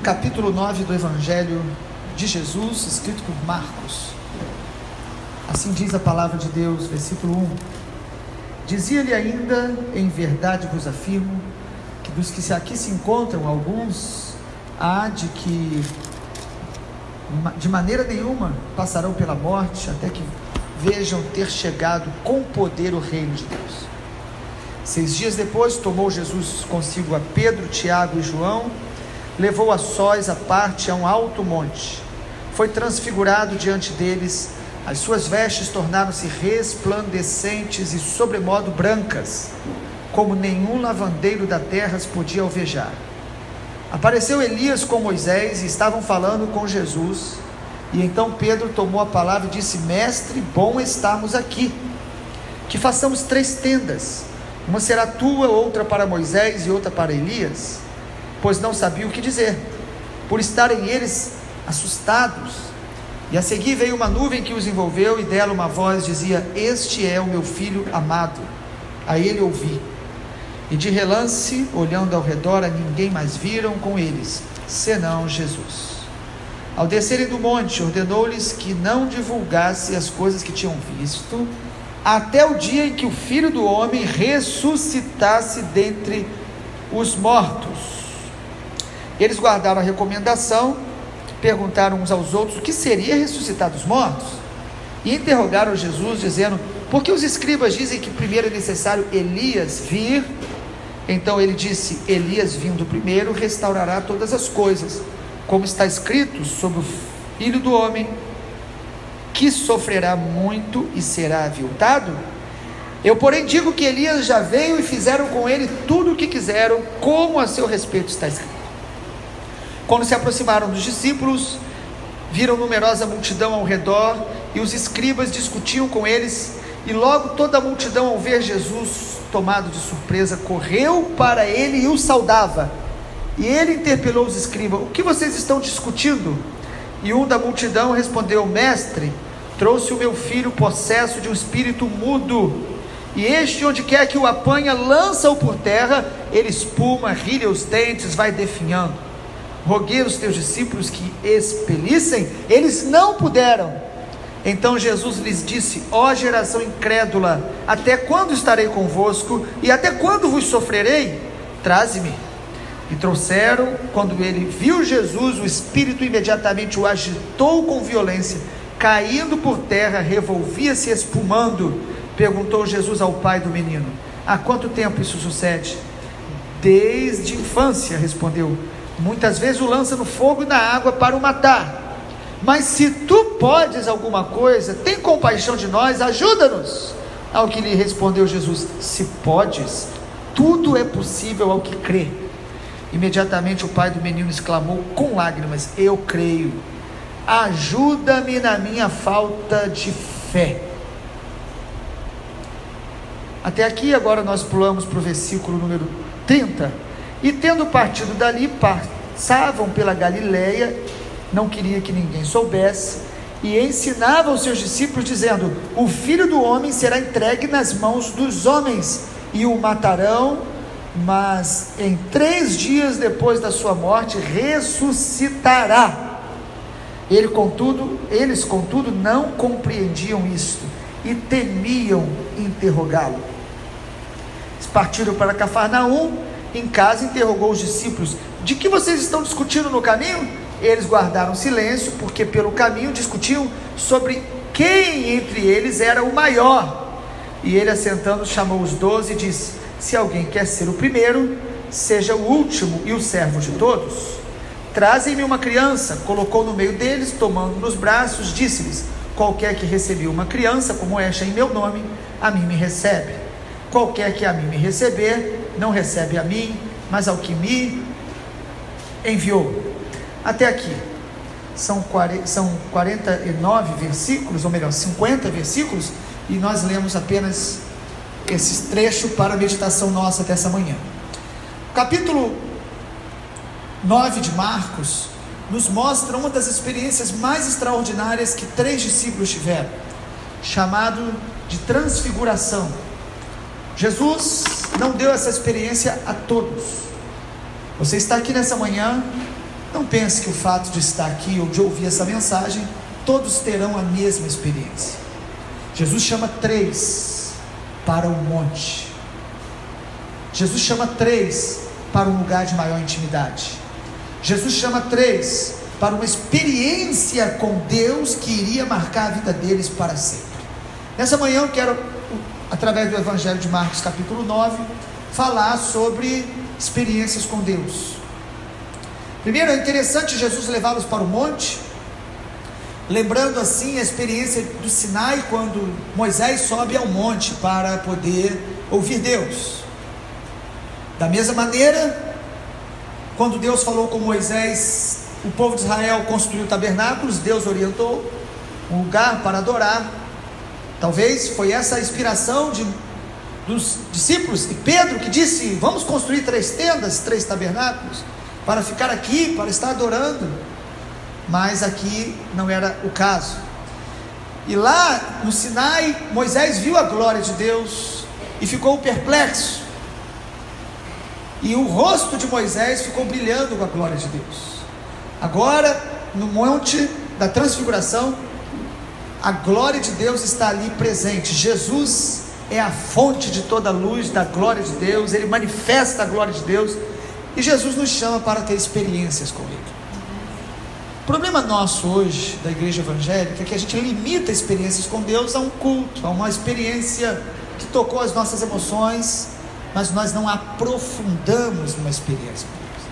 capítulo 9 do Evangelho de Jesus, escrito por Marcos. Assim diz a palavra de Deus, versículo 1. Dizia-lhe ainda: em verdade vos afirmo, que dos que aqui se encontram, alguns há de que de maneira nenhuma passarão pela morte, até que vejam ter chegado com poder o reino de Deus. 6 dias depois, tomou Jesus consigo a Pedro, Tiago e João, levou a sós à parte a um alto monte. Foi transfigurado diante deles, as suas vestes tornaram-se resplandecentes e sobremodo brancas, como nenhum lavandeiro da terra as podia alvejar. Apareceu Elias com Moisés e estavam falando com Jesus. E então Pedro tomou a palavra e disse: Mestre, bom estarmos aqui. Que façamos 3 tendas, uma será tua, outra para Moisés e outra para Elias. Pois não sabia o que dizer, por estarem eles assustados. E a seguir veio uma nuvem que os envolveu, e dela uma voz dizia: Este é o meu filho amado, a ele ouvi. E de relance, olhando ao redor, a ninguém mais viram com eles, senão Jesus. Ao descerem do monte, ordenou-lhes que não divulgassem as coisas que tinham visto, até o dia em que o Filho do Homem ressuscitasse dentre os mortos. Eles guardaram a recomendação, perguntaram uns aos outros o que seria ressuscitar dos mortos, e interrogaram Jesus, dizendo: por que os escribas dizem que primeiro é necessário Elias vir? Então ele disse: Elias vindo primeiro restaurará todas as coisas, como está escrito sobre o Filho do Homem, que sofrerá muito e será aviltado. Eu, porém, digo que Elias já veio e fizeram com ele tudo o que quiseram, como a seu respeito está escrito. Quando se aproximaram dos discípulos, viram numerosa multidão ao redor, e os escribas discutiam com eles. E logo toda a multidão, ao ver Jesus tomado de surpresa, correu para ele e o saudava. E ele interpelou os escribas: o que vocês estão discutindo? E um da multidão respondeu: Mestre, trouxe o meu filho possesso de um espírito mudo, e este, onde quer que o apanha, lança-o por terra, ele espuma, rilha os dentes, vai definhando. Roguei aos teus discípulos que expelissem, eles não puderam. Então Jesus lhes disse: ó geração incrédula, até quando estarei convosco, e até quando vos sofrerei? Traze-me. E trouxeram. Quando ele viu Jesus, o espírito imediatamente o agitou com violência, caindo por terra, revolvia-se espumando. Perguntou Jesus ao pai do menino: há quanto tempo isso sucede? Desde a infância, respondeu. Muitas vezes o lança no fogo e na água para o matar. Mas se tu podes alguma coisa, tem compaixão de nós, ajuda-nos. Ao que lhe respondeu Jesus: se podes, tudo é possível ao que crê. Imediatamente o pai do menino exclamou com lágrimas: eu creio, ajuda-me na minha falta de fé. Até aqui. Agora nós pulamos para o versículo número 30. E tendo partido dali, passavam pela Galileia, não queria que ninguém soubesse, e ensinavam os seus discípulos, dizendo: o Filho do Homem será entregue nas mãos dos homens, e o matarão, mas em 3 dias depois da sua morte ressuscitará. Eles, contudo, não compreendiam isto, e temiam interrogá-lo. Eles partiram para Cafarnaum. Em casa interrogou os discípulos: de que vocês estão discutindo no caminho? Eles guardaram silêncio, porque pelo caminho discutiam sobre quem entre eles era o maior. E ele, assentando, chamou os 12 e disse: se alguém quer ser o primeiro, seja o último e o servo de todos. Trazem-me uma criança. Colocou no meio deles, tomando nos braços, disse-lhes: qualquer que receber uma criança como esta em meu nome, a mim me recebe. Qualquer que a mim me receber, não recebe a mim, mas ao que me enviou. Até aqui são 49 versículos, ou melhor, 50 versículos, e nós lemos apenas esse trecho para a meditação nossa dessa manhã. Capítulo 9 de Marcos nos mostra uma das experiências mais extraordinárias que 3 discípulos tiveram, chamado de transfiguração. Jesus não deu essa experiência a todos. Você está aqui nessa manhã Não pense que o fato de estar aqui ou de ouvir essa mensagem, todos terão a mesma experiência. Jesus chama 3 para o monte. Jesus chama 3 para um lugar de maior intimidade. Jesus chama 3 para uma experiência com Deus que iria marcar a vida deles para sempre. Nessa manhã eu quero, através do Evangelho de Marcos capítulo 9, falar sobre experiências com Deus. Primeiro, é interessante Jesus levá-los para o monte, lembrando assim a experiência do Sinai, quando Moisés sobe ao monte para poder ouvir Deus. Da mesma maneira, quando Deus falou com Moisés, o povo de Israel construiu tabernáculos, Deus orientou um lugar para adorar. Talvez foi essa a inspiração dos discípulos, e Pedro que disse: vamos construir 3 tendas, 3 tabernáculos, para ficar aqui, para estar adorando. Mas aqui não era o caso. E lá no Sinai, Moisés viu a glória de Deus e ficou perplexo, e o rosto de Moisés ficou brilhando com a glória de Deus. Agora, no monte da transfiguração, a glória de Deus está ali presente. Jesus é a fonte de toda a luz da glória de Deus, Ele manifesta a glória de Deus, e Jesus nos chama para ter experiências com Ele. O problema nosso hoje, da igreja evangélica, é que a gente limita experiências com Deus a um culto, a uma experiência que tocou as nossas emoções, mas nós não aprofundamos numa experiência com Deus.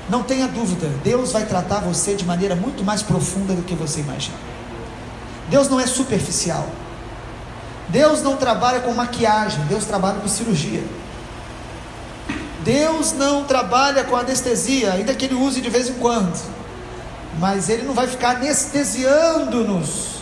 Não tenha dúvida, Deus vai tratar você de maneira muito mais profunda do que você imagina. Deus não é superficial. Deus não trabalha com maquiagem, Deus trabalha com cirurgia. Deus não trabalha com anestesia, ainda que Ele use de vez em quando, mas Ele não vai ficar anestesiando-nos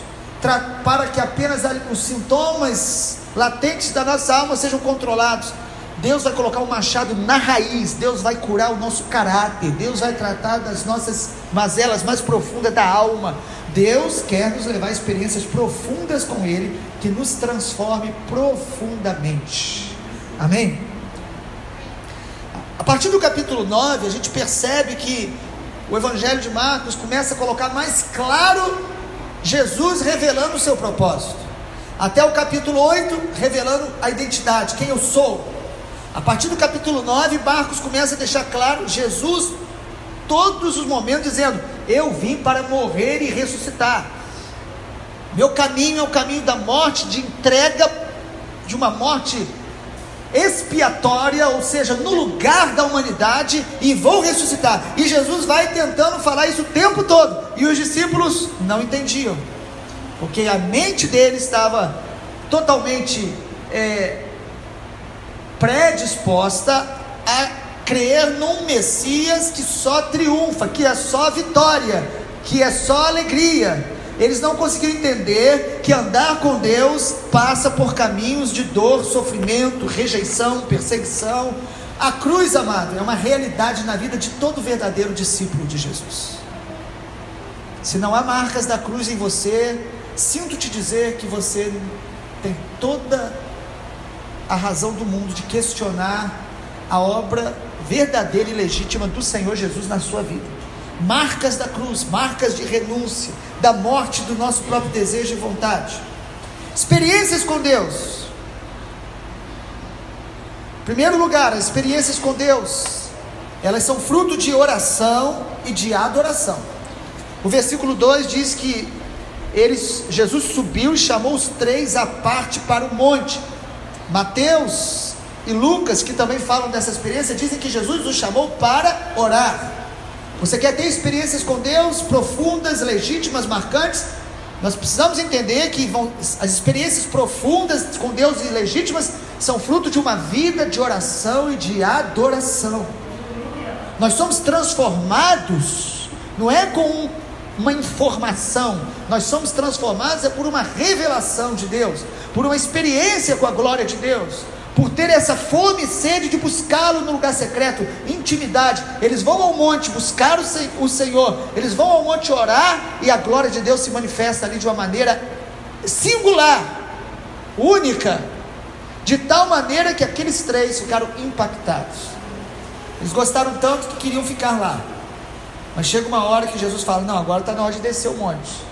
para que apenas os sintomas latentes da nossa alma sejam controlados. Deus vai colocar um machado na raiz, Deus vai curar o nosso caráter, Deus vai tratar das nossas mazelas mais profundas da alma. Deus quer nos levar a experiências profundas com Ele, que nos transforme profundamente. Amém? A partir do capítulo 9, a gente percebe que o Evangelho de Marcos começa a colocar mais claro Jesus revelando o seu propósito. Até o capítulo 8, revelando a identidade, quem eu sou. A partir do capítulo 9, Marcos começa a deixar claro Jesus, todos os momentos, dizendo: eu vim para morrer e ressuscitar. Meu caminho é o caminho da morte, de entrega, de uma morte expiatória, ou seja, no lugar da humanidade, e vou ressuscitar. E Jesus vai tentando falar isso o tempo todo, e os discípulos não entendiam, porque a mente deles estava totalmente predisposta a crer num Messias que só triunfa, que é só vitória, que é só alegria. Eles não conseguiram entender que andar com Deus passa por caminhos de dor, sofrimento, rejeição, perseguição. A cruz, amado, é uma realidade na vida de todo verdadeiro discípulo de Jesus. Se não há marcas da cruz em você, sinto te dizer que você tem toda a razão do mundo de questionar a obra verdadeira e legítima do Senhor Jesus na sua vida. Marcas da cruz, marcas de renúncia, da morte do nosso próprio desejo e vontade. Experiências com Deus. Em primeiro lugar, as experiências com Deus, elas são fruto de oração e de adoração. O versículo 2 diz que Jesus subiu e chamou os 3 à parte para o monte. Mateus e Lucas, que também falam dessa experiência, dizem que Jesus os chamou para orar. Você quer ter experiências com Deus profundas, legítimas, marcantes? Nós precisamos entender que as experiências profundas com Deus e legítimas são fruto de uma vida de oração e de adoração. Nós somos transformados, não é com uma informação, nós somos transformados por uma revelação de Deus, por uma experiência com a glória de Deus, por ter essa fome e sede de buscá-lo no lugar secreto, intimidade. Eles vão ao monte buscar o Senhor, eles vão ao monte orar, e a glória de Deus se manifesta ali de uma maneira singular, única, de tal maneira que aqueles 3 ficaram impactados. Eles gostaram tanto que queriam ficar lá. Mas chega uma hora que Jesus fala: não, agora está na hora de descer o monte.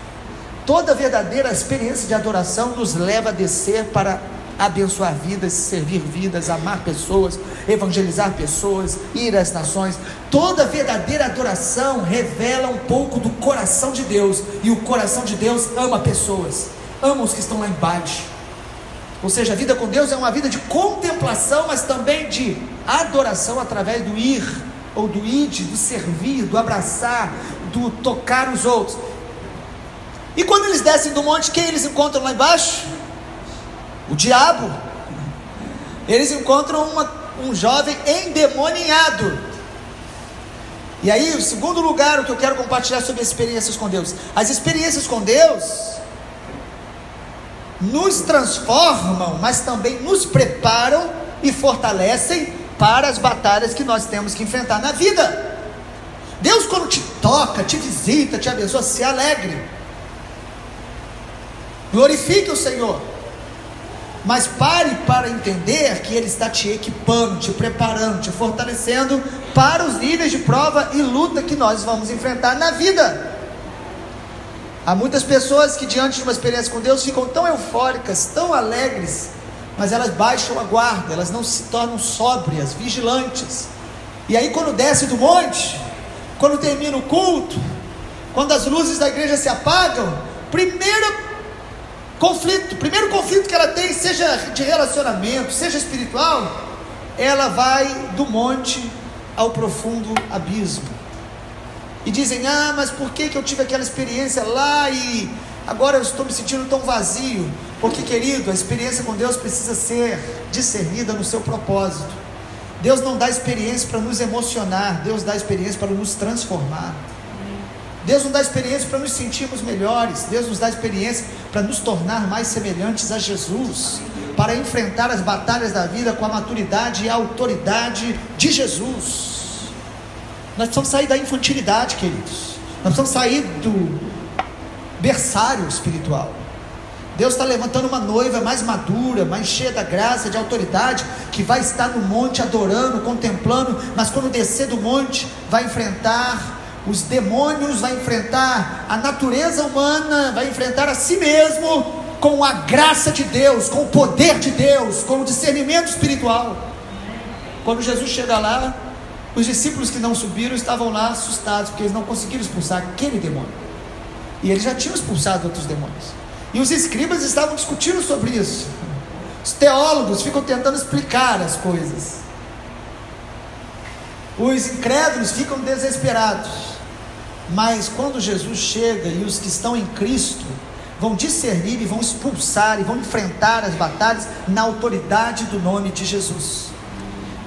Toda verdadeira experiência de adoração nos leva a descer para abençoar vidas, servir vidas, amar pessoas, evangelizar pessoas, ir às nações. Toda verdadeira adoração revela um pouco do coração de Deus, e o coração de Deus ama pessoas, ama os que estão lá embaixo. Ou seja, a vida com Deus é uma vida de contemplação, mas também de adoração através do ir, ou do ide, do servir, do abraçar, do tocar os outros. E quando eles descem do monte, quem eles encontram lá embaixo? O diabo. Eles encontram um jovem endemoniado. E aí, o segundo lugar, o que eu quero compartilhar sobre as experiências com Deus. As experiências com Deus nos transformam, mas também nos preparam e fortalecem para as batalhas que nós temos que enfrentar na vida. Deus, quando te toca, te visita, te abençoa, se alegre, glorifique o Senhor, mas pare para entender que Ele está te equipando, te preparando, te fortalecendo para os níveis de prova e luta que nós vamos enfrentar na vida. Há muitas pessoas que, diante de uma experiência com Deus, ficam tão eufóricas, tão alegres, mas elas baixam a guarda, elas não se tornam sóbrias, vigilantes. E aí, quando desce do monte, quando termina o culto, quando as luzes da igreja se apagam, primeiro conflito que ela tem, seja de relacionamento, seja espiritual, ela vai do monte ao profundo abismo. E dizem: ah, mas por que eu tive aquela experiência lá e agora eu estou me sentindo tão vazio? Porque, querido, a experiência com Deus precisa ser discernida no seu propósito. Deus não dá experiência para nos emocionar, Deus dá experiência para nos transformar. Deus nos dá experiência para nos sentirmos melhores, Deus nos dá experiência para nos tornar mais semelhantes a Jesus, para enfrentar as batalhas da vida com a maturidade e a autoridade de Jesus. Nós precisamos sair da infantilidade, queridos. Nós precisamos sair do berçário espiritual. Deus está levantando uma noiva mais madura, mais cheia da graça, de autoridade, que vai estar no monte adorando, contemplando, mas quando descer do monte, vai enfrentar os demônios, vai enfrentar a natureza humana, vai enfrentar a si mesmo, com a graça de Deus, com o poder de Deus, com o discernimento espiritual. Quando Jesus chega lá, os discípulos que não subiram estavam lá assustados, porque eles não conseguiram expulsar aquele demônio, e eles já tinham expulsado outros demônios, e os escribas estavam discutindo sobre isso. Os teólogos ficam tentando explicar as coisas, os incrédulos ficam desesperados. Mas quando Jesus chega, e os que estão em Cristo vão discernir e vão expulsar e vão enfrentar as batalhas na autoridade do nome de Jesus.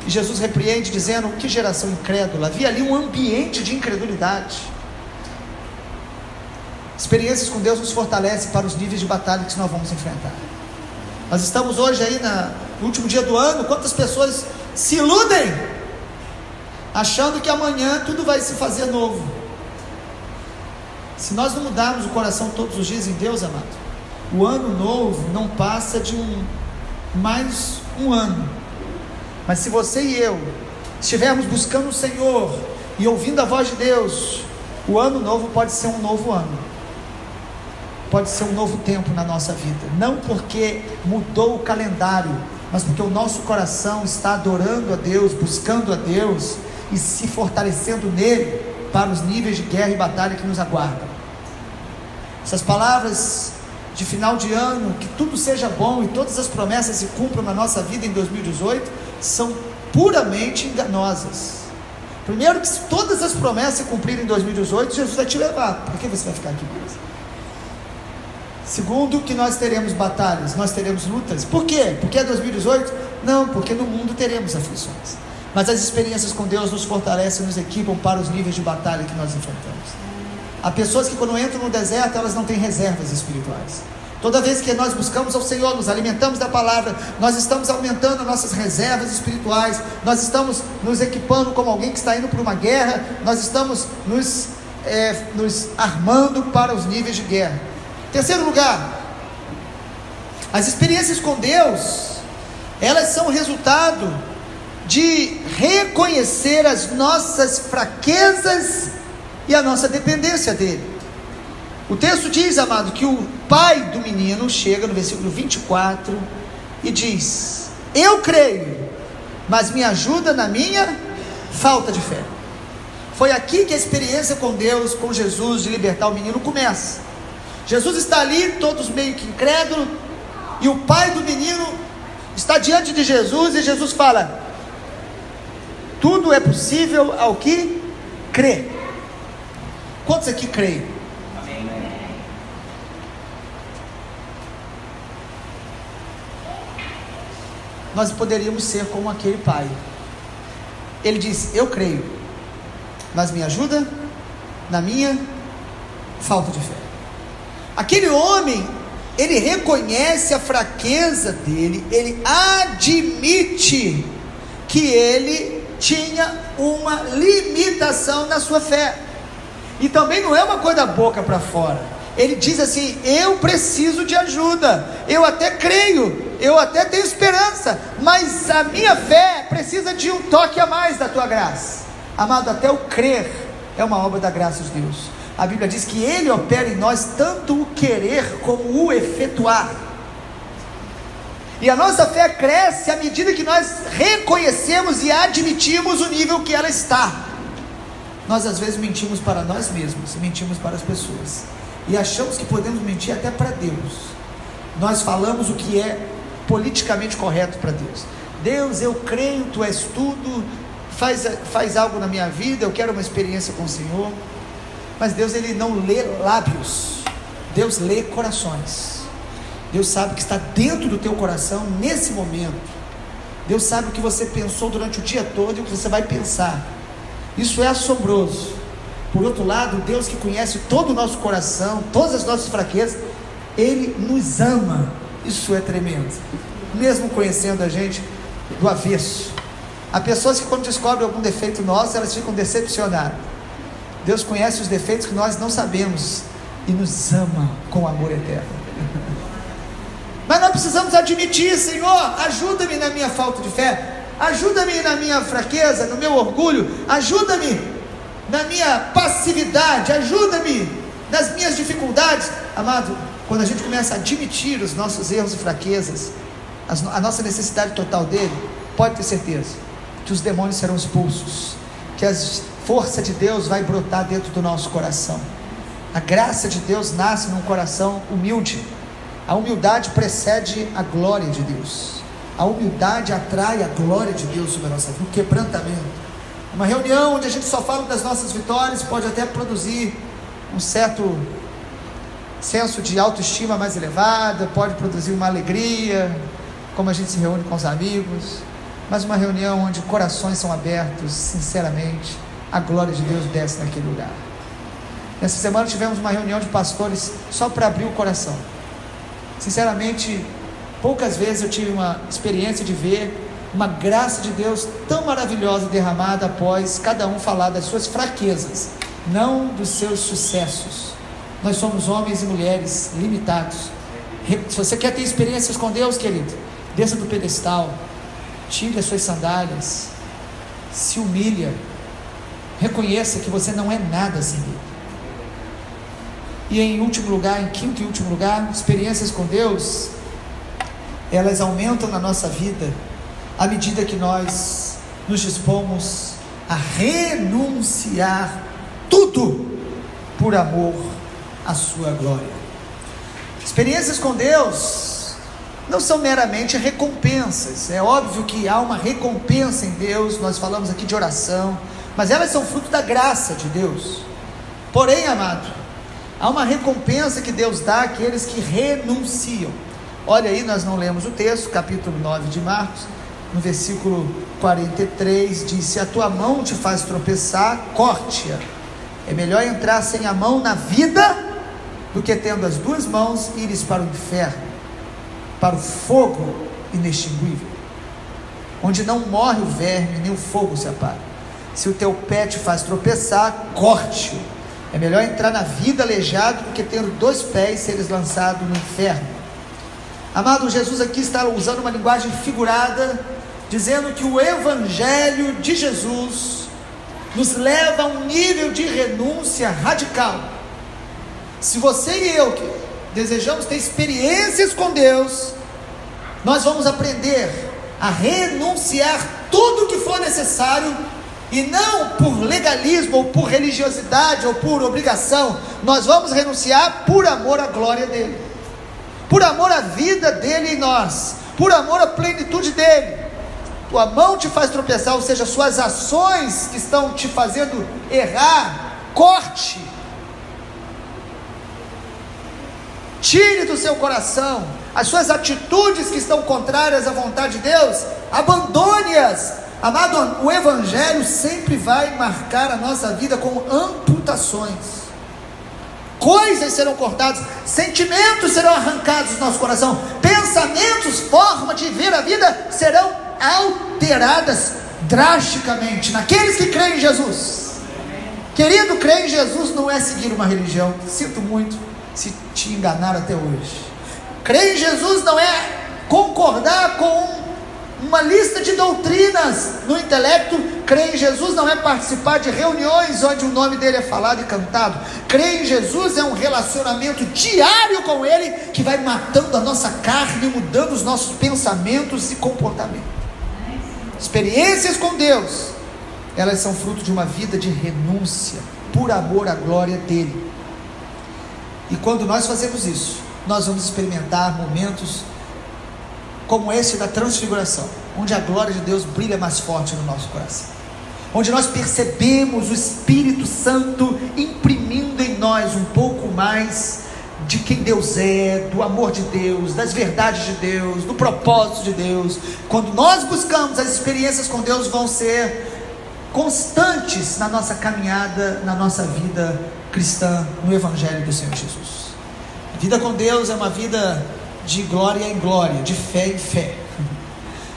E Jesus repreende dizendo: que geração incrédula. Havia ali um ambiente de incredulidade. Experiências com Deus nos fortalecem para os níveis de batalha que nós vamos enfrentar. Nós estamos hoje aí no último dia do ano. Quantas pessoas se iludem achando que amanhã tudo vai se fazer novo? Se nós não mudarmos o coração todos os dias em Deus, amado, o ano novo não passa de mais um ano. Mas se você e eu estivermos buscando o Senhor e ouvindo a voz de Deus, o ano novo pode ser um novo ano, pode ser um novo tempo na nossa vida. Não porque mudou o calendário, mas porque o nosso coração está adorando a Deus, buscando a Deus e se fortalecendo nele para os níveis de guerra e batalha que nos aguardam. Essas palavras de final de ano, que tudo seja bom e todas as promessas se cumpram na nossa vida em 2018, são puramente enganosas. Primeiro, que se todas as promessas se cumprirem em 2018, Jesus vai te levar. Por que você vai ficar aqui mais? Segundo, que nós teremos batalhas, nós teremos lutas. Por quê? Porque é 2018? Não, porque no mundo teremos aflições. Mas as experiências com Deus nos fortalecem, nos equipam para os níveis de batalha que nós enfrentamos. Há pessoas que, quando entram no deserto, elas não têm reservas espirituais. Toda vez que nós buscamos ao Senhor, nos alimentamos da palavra, nós estamos aumentando nossas reservas espirituais, nós estamos nos equipando como alguém que está indo para uma guerra, nós estamos nos armando para os níveis de guerra. Terceiro lugar, as experiências com Deus, elas são o resultado de reconhecer as nossas fraquezas e a nossa dependência dele. O texto diz, amado, que o pai do menino chega no versículo 24 e diz: eu creio, mas me ajuda na minha falta de fé. Foi aqui que a experiência com Deus, com Jesus, de libertar o menino começa. Jesus está ali, todos meio que incrédulos, e o pai do menino está diante de Jesus, e Jesus fala: tudo é possível ao que crê. Quantos aqui creem? Nós poderíamos ser como aquele pai. Ele diz: eu creio, mas me ajuda na minha falta de fé. Aquele homem, ele reconhece a fraqueza dele, ele admite que ele tinha uma limitação na sua fé, e também não é uma coisa da boca para fora. Ele diz assim: eu preciso de ajuda, eu até creio, eu até tenho esperança, mas a minha fé precisa de um toque a mais da tua graça. Amado, até o crer é uma obra da graça de Deus. A Bíblia diz que Ele opera em nós tanto o querer como o efetuar. E a nossa fé cresce à medida que nós reconhecemos e admitimos o nível que ela está. Nós às vezes mentimos para nós mesmos, mentimos para as pessoas, e achamos que podemos mentir até para Deus. Nós falamos o que é politicamente correto para Deus. Deus, eu creio, Tu és tudo, faz algo na minha vida, eu quero uma experiência com o Senhor. Mas Deus, Ele não lê lábios, Deus lê corações. Deus sabe o que está dentro do teu coração nesse momento. Deus sabe o que você pensou durante o dia todo e o que você vai pensar. Isso é assombroso. Por outro lado, Deus, que conhece todo o nosso coração, todas as nossas fraquezas, Ele nos ama. Isso é tremendo, mesmo conhecendo a gente do avesso. Há pessoas que, quando descobrem algum defeito nosso, elas ficam decepcionadas. Deus conhece os defeitos que nós não sabemos e nos ama com amor eterno. Mas nós precisamos admitir: Senhor, ajuda-me na minha falta de fé, ajuda-me na minha fraqueza, no meu orgulho, ajuda-me na minha passividade, ajuda-me nas minhas dificuldades. Amado, quando a gente começa a admitir os nossos erros e fraquezas, a nossa necessidade total dele, pode ter certeza que os demônios serão expulsos, que a força de Deus vai brotar dentro do nosso coração. A graça de Deus nasce num coração humilde. A humildade precede a glória de Deus. A humildade atrai a glória de Deus sobre a nossa vida, o quebrantamento. Uma reunião onde a gente só fala das nossas vitórias pode até produzir um certo senso de autoestima mais elevada, pode produzir uma alegria, como a gente se reúne com os amigos. Mas uma reunião onde corações são abertos, sinceramente, a glória de Deus desce naquele lugar. Nessa semana tivemos uma reunião de pastores só para abrir o coração. Sinceramente, poucas vezes eu tive uma experiência de ver uma graça de Deus tão maravilhosa derramada após cada um falar das suas fraquezas, não dos seus sucessos. Nós somos homens e mulheres limitados. Se você quer ter experiências com Deus, querido, desça do pedestal, tire as suas sandálias, se humilha, reconheça que você não é nada sem Ele. E em último lugar, em quinto e último lugar, experiências com Deus, elas aumentam na nossa vida à medida que nós nos dispomos a renunciar tudo por amor à sua glória. Experiências com Deus não são meramente recompensas. É óbvio que há uma recompensa em Deus, nós falamos aqui de oração, mas elas são fruto da graça de Deus. Porém, amado, há uma recompensa que Deus dá àqueles que renunciam. Olha aí, nós não lemos o texto, capítulo 9 de Marcos, no versículo 43, diz: se a tua mão te faz tropeçar, corte-a. É melhor entrar sem a mão na vida do que tendo as duas mãos ires para o inferno, para o fogo inextinguível, onde não morre o verme, nem o fogo se apaga. Se o teu pé te faz tropeçar, corte-o. É melhor entrar na vida aleijado do que tendo dois pés seres lançado no inferno. Amado, Jesus aqui está usando uma linguagem figurada, dizendo que o Evangelho de Jesus nos leva a um nível de renúncia radical. Se você e eu que desejamos ter experiências com Deus, nós vamos aprender a renunciar tudo o que for necessário, e não por legalismo, ou por religiosidade, ou por obrigação. Nós vamos renunciar por amor à glória dele, por amor à vida dele em nós, por amor à plenitude dele. Tua mão te faz tropeçar, ou seja, suas ações que estão te fazendo errar, corte, tire do seu coração. As suas atitudes que estão contrárias à vontade de Deus, abandone-as. Amado, o Evangelho sempre vai marcar a nossa vida com amputações. Coisas serão cortadas, sentimentos serão arrancados do nosso coração, pensamentos, forma de ver a vida serão alteradas drasticamente naqueles que creem em Jesus. Querido, crer em Jesus não é seguir uma religião. Sinto muito se te enganaram até hoje. Crer em Jesus não é concordar com uma lista de doutrinas no intelecto. Crer em Jesus não é participar de reuniões onde o nome dele é falado e cantado. Crer em Jesus é um relacionamento diário com ele, que vai matando a nossa carne, mudando os nossos pensamentos e comportamentos. Experiências com Deus, elas são fruto de uma vida de renúncia, por amor à glória dele. E quando nós fazemos isso, nós vamos experimentar momentos como esse da transfiguração, onde a glória de Deus brilha mais forte no nosso coração, onde nós percebemos o Espírito Santo imprimindo em nós um pouco mais de quem Deus é, do amor de Deus, das verdades de Deus, do propósito de Deus. Quando nós buscamos, as experiências com Deus vão ser constantes na nossa caminhada, na nossa vida cristã, no Evangelho do Senhor Jesus. A vida com Deus é uma vida de glória em glória, de fé em fé.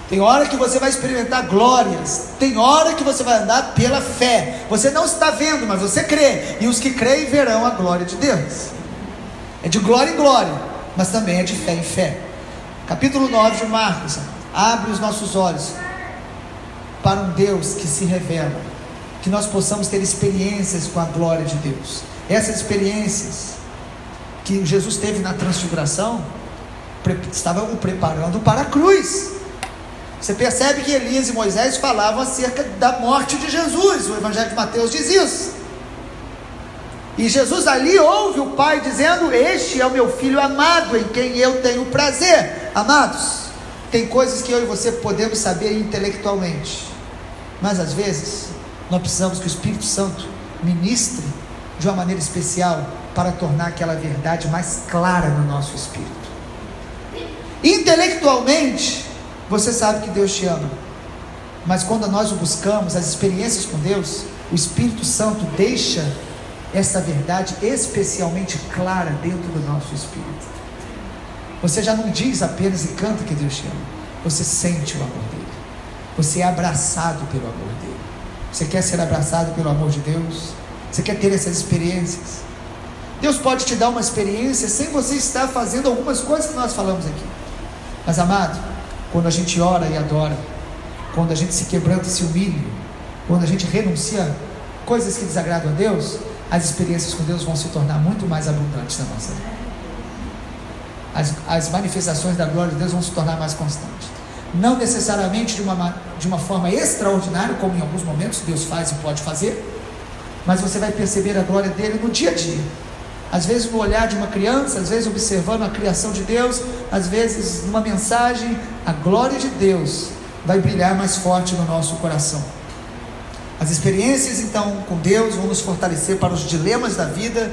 Tem hora que você vai experimentar glórias, tem hora que você vai andar pela fé. Você não está vendo, mas você crê, e os que creem verão a glória de Deus. É de glória em glória, mas também é de fé em fé. Capítulo 9 de Marcos abre os nossos olhos para um Deus que se revela, que nós possamos ter experiências com a glória de Deus. Essas experiências que Jesus teve na transfiguração estavam o preparando para a cruz. Você percebe que Elias e Moisés falavam acerca da morte de Jesus. O Evangelho de Mateus diz isso. E Jesus ali ouve o Pai dizendo: este é o meu Filho amado, em quem eu tenho prazer. Amados, tem coisas que eu e você podemos saber intelectualmente, mas às vezes nós precisamos que o Espírito Santo ministre de uma maneira especial para tornar aquela verdade mais clara no nosso espírito. Intelectualmente você sabe que Deus te ama, mas quando nós o buscamos, as experiências com Deus, o Espírito Santo deixa essa verdade especialmente clara dentro do nosso espírito. Você já não diz apenas e canta que Deus te ama, você sente o amor dele, você é abraçado pelo amor dele. Você quer ser abraçado pelo amor de Deus? Você quer ter essas experiências? Deus pode te dar uma experiência sem você estar fazendo algumas coisas que nós falamos aqui. Mas amado, quando a gente ora e adora, quando a gente se quebranta e se humilha, quando a gente renuncia coisas que desagradam a Deus, as experiências com Deus vão se tornar muito mais abundantes na nossa vida. As manifestações da glória de Deus vão se tornar mais constantes. Não necessariamente de uma forma extraordinária, como em alguns momentos Deus faz e pode fazer, mas você vai perceber a glória dele no dia a dia. Às vezes no olhar de uma criança, às vezes observando a criação de Deus, às vezes numa mensagem, a glória de Deus vai brilhar mais forte no nosso coração. As experiências então com Deus vão nos fortalecer para os dilemas da vida,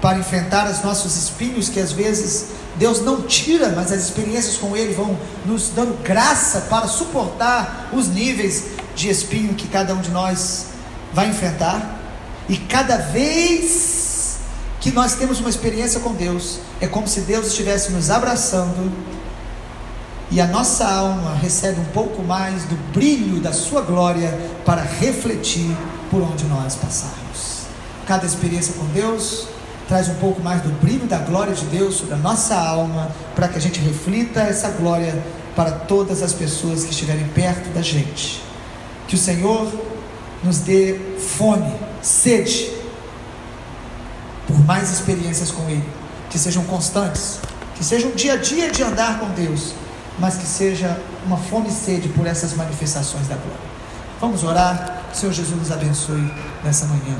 para enfrentar os nossos espinhos que às vezes Deus não tira, mas as experiências com Ele vão nos dando graça para suportar os níveis de espinho que cada um de nós vai enfrentar. E cada vez que nós temos uma experiência com Deus, é como se Deus estivesse nos abraçando, e a nossa alma recebe um pouco mais do brilho da sua glória para refletir por onde nós passarmos. Cada experiência com Deus traz um pouco mais do brilho da glória de Deus sobre a nossa alma, para que a gente reflita essa glória para todas as pessoas que estiverem perto da gente. Que o Senhor nos dê fome, sede, por mais experiências com Ele, que sejam constantes, que seja um dia a dia de andar com Deus, mas que seja uma fome e sede por essas manifestações da glória. Vamos orar. Senhor Jesus nos abençoe nessa manhã.